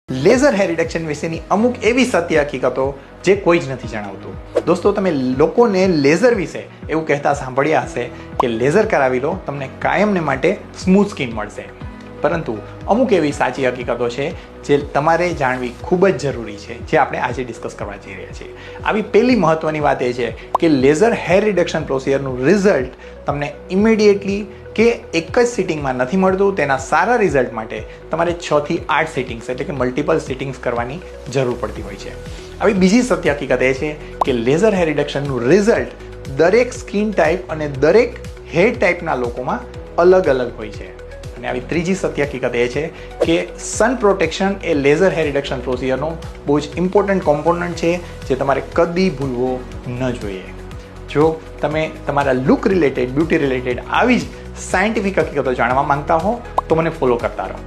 Laser hair reduction વિશેની અમુક એવી સત્ય હકીકતો જે કોઈ જ નથી જણાવતું। દોસ્તો, તમે લોકોને લેઝર વિશે એવું કહેતા સાંભળ્યા હશે કે લેઝર કરાવી લો, તમને કાયમને માટે સ્મૂથ સ્કિન મળશે, પરંતુ અમુક એવી સાચી હકીકતો છે જે તમારે જાણવી ખૂબ જ જરૂરી છે, જે આપણે આજે ડિસ્કસ કરવા જઈ રહ્યા છીએ। આવી પહેલી મહત્ત્વની વાત એ છે કે લેઝર હેર રિડક્શન પ્રોસિજરનું રિઝલ્ટ તમને ઇમિડિયેટલી કે એક જ સિટિંગમાં નથી મળતું। તેના સારા રિઝલ્ટ માટે તમારે 6 થી 8 સિટિંગ્સ એટલે કે મલ્ટિપલ સિટિંગ્સ કરવાની જરૂર પડતી હોય છે। આવી બીજી સત્ય હકીકત એ છે કે લેઝર હેર રિડક્શનનું રિઝલ્ટ દરેક સ્કિન ટાઈપ અને દરેક હેર ટાઈપના લોકોમાં અલગ અલગ હોય છે। અને આવી ત્રીજી સત્ય હકીકત એ છે કે સન પ્રોટેક્શન એ લેઝર હેર રિડક્શન પ્રોસિજરનો બહુ જ ઇમ્પોર્ટન્ટ કોમ્પોનન્ટ છે, જે તમારે કદી ભૂલવો ન જોઈએ। જો તમે તમારા લુક રિલેટેડ, બ્યુટી રિલેટેડ આવી જ સાયન્ટિફિક હકીકતો જાણવા માંગતા હો તો મને ફોલો કરતા રહો।